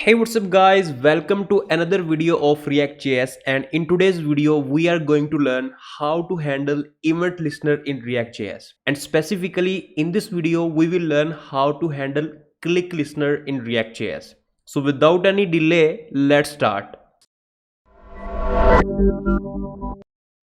Hey, what's up guys, welcome to another video of ReactJS, and in today's video we are going to learn how to handle event listener in ReactJS, and specifically in this video we will learn how to handle click listener in ReactJS. So without any delay, let's start.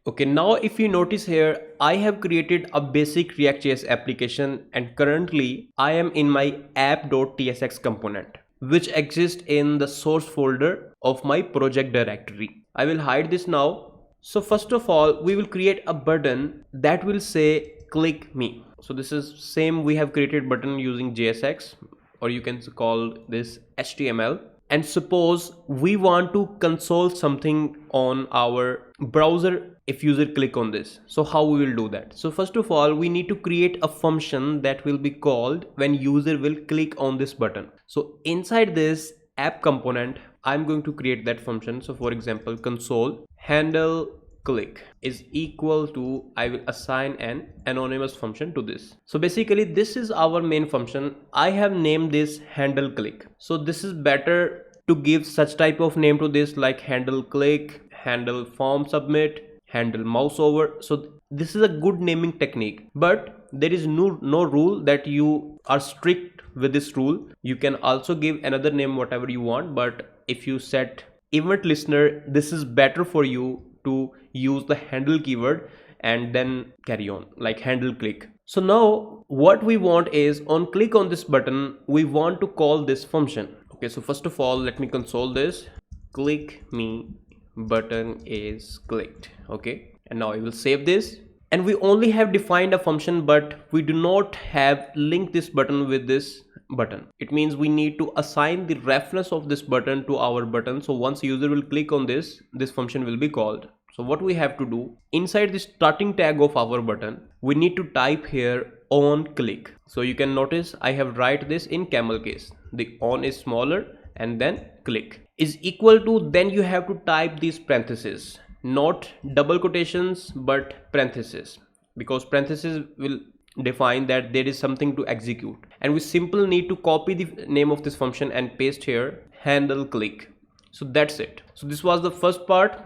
Okay, now if you notice here, I have created a basic ReactJS application and currently I am in my app.tsx component, which exists in the source folder of my project directory. I will hide this now. So first of all, we will create a button that will say click me. So this is same we have created button using JSX, or you can call this HTML. And suppose we want to console something on our browser if user click on this. So how we will do that? So first of all, we need to create a function that will be called when user will click on this button. So inside this app component, I'm going to create that function. So for example, console handle click is equal to, I will assign an anonymous function to this. So basically this is our main function. I have named this handle click. So this is better to give such type of name to this, like handle click, handle form submit, handle mouse over. So this is a good naming technique, but there is no rule that you are strict with this rule. You can also give another name whatever you want, but if you set event listener, this is better for you to use the handle keyword and then carry on like handle click. So now what we want is on click on this button, we want to call this function. Okay, so first of all, let me console this. Click me button is clicked. Okay, and now I will save this, and we only have defined a function, but we do not have linked this button with this button. It means we need to assign the reference of this button to our button. So once user will click on this function will be called. So what we have to do, inside the starting tag of our button, we need to type here on click. So you can notice I have write this in camel case. The on is smaller and then click is equal to, then you have to type these parentheses, not double quotations but parentheses, because parentheses will define that there is something to execute, and we simply need to copy the name of this function and paste here handle click. So that's it. So this was the first part.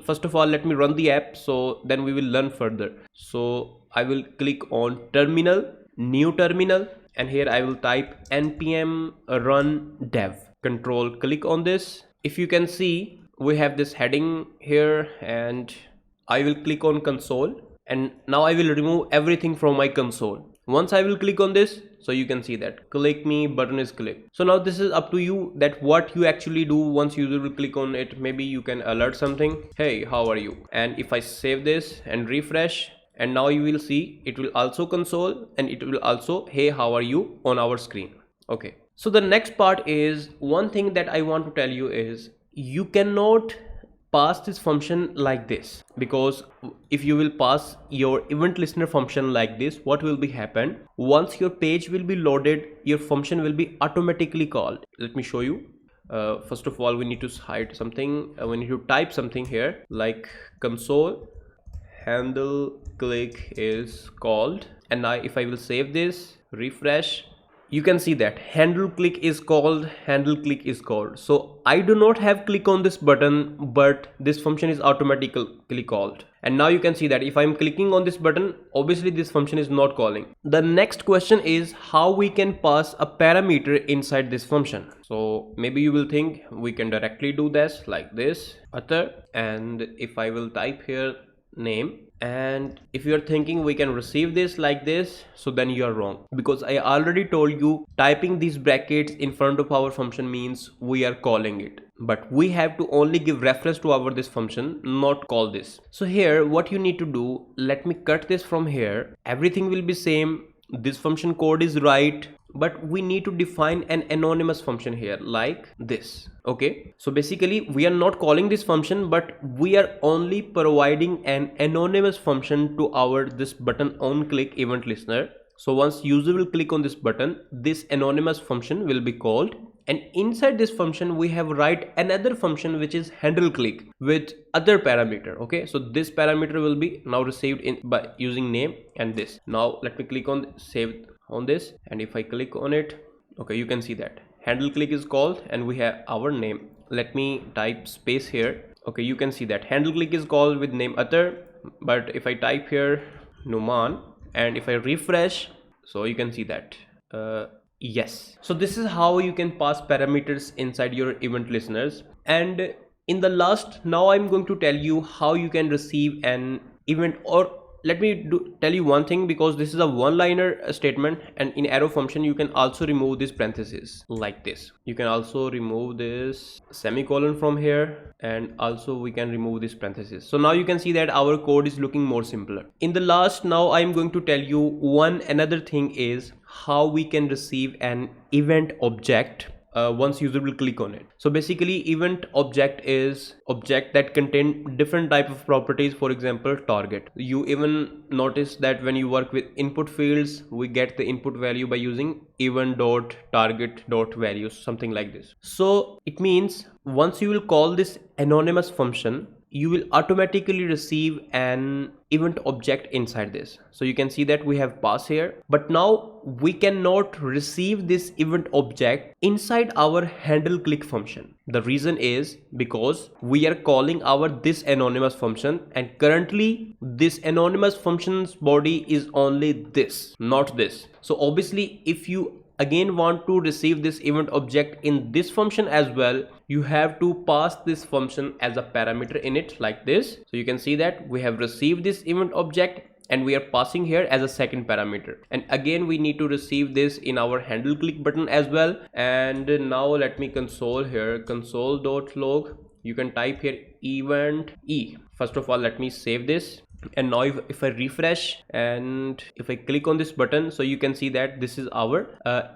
First of all let me run the app, so then we will learn further. So I will click on terminal, new terminal, and here I will type npm run dev. Control click on this. If you can see, we have this heading here, and I will click on console, and now I will remove everything from my console. Once I will click on this, so you can see that click me button is clicked. So now this is up to you that what you actually do once user will click on it. Maybe you can alert something, hey, how are you? And if I save this and refresh, and now you will see it will also console and it will also hey, how are you on our screen. Okay, so the next part is, one thing that I want to tell you is you cannot pass this function like this, because if you will pass your event listener function like this, what will be happen? Once your page will be loaded, your function will be automatically called. Let me show you. First of all, we need to hide something. We need to type something here like console handle click is called, and now if I will save this, refresh, you can see that handle click is called, handle click is called. So I do not have click on this button, but this function is automatically called. And now you can see that if I'm clicking on this button, obviously this function is not calling. The next question is how we can pass a parameter inside this function. So maybe you will think we can directly do this like this, author, and if I will type here name, and if you are thinking we can receive this like this, so then you are wrong, because I already told you typing these brackets in front of our function means we are calling it, but we have to only give reference to our this function, not call this. So here what you need to do, let me cut this from here. Everything will be same, this function code is right, but we need to define an anonymous function here like this. Okay, so basically we are not calling this function, but we are only providing an anonymous function to our this button on click event listener. So once user will click on this button, this anonymous function will be called, and inside this function we have write another function which is handle click with other parameter. Okay, so this parameter will be now received in by using name and this. Now let me click on save on this, and if I click on it, okay, you can see that handle click is called and we have our name. Let me type space here. Okay, you can see that handle click is called with name Atar, but if I type here Numan and if I refresh, so you can see that yes. So this is how you can pass parameters inside your event listeners. And in the last, now I'm going to tell you how you can receive an event, or let me tell you one thing, because this is a one-liner statement, and in arrow function you can also remove this parenthesis like this. You can also remove this semicolon from here, and also we can remove this parenthesis. So now you can see that our code is looking more simpler. In the last, now I'm going to tell you another thing is how we can receive an event object once user will click on it. So basically event object is object that contain different type of properties. For example, target. You even notice that when you work with input fields, we get the input value by using event.target.values, something like this. So it means once you will call this anonymous function, you will automatically receive an event object inside this. So you can see that we have pass here, but now we cannot receive this event object inside our handle click function. The reason is because we are calling our this anonymous function, and currently this anonymous function's body is only this, not this. So obviously if you again want to receive this event object in this function as well, you have to pass this function as a parameter in it like this. So you can see that we have received this event object and we are passing here as a second parameter, and again we need to receive this in our handle click button as well. And now let me console here, console.log. You can type here event e. First of all, let me save this. And now if I refresh and if I click on this button, so you can see that this is our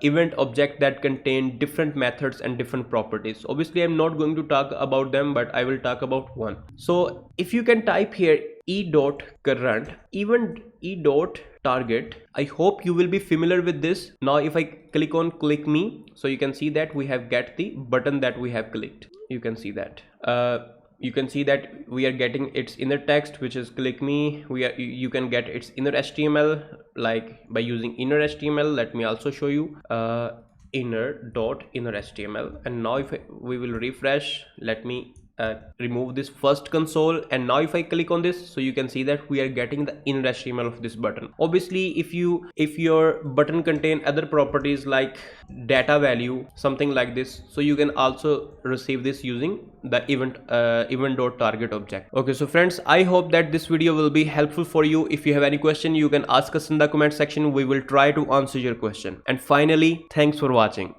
event object that contain different methods and different properties. Obviously I'm not going to talk about them, but I will talk about one. So if you can type here e.current event e.target, I hope you will be familiar with this. Now if I click on click me, so you can see that we have get the button that we have clicked. You can see that you can see that we are getting its inner text, which is click me. You can get its inner HTML like by using inner HTML. Let me also show you inner HTML. And now if we will refresh, let me remove this first console, and now if I click on this, so you can see that we are getting the inner HTML of this button. Obviously if your button contain other properties like data value, something like this, so you can also receive this using the event.target object. Okay, so friends, I hope that this video will be helpful for you. If you have any question, you can ask us in the comment section. We will try to answer your question. And finally, thanks for watching.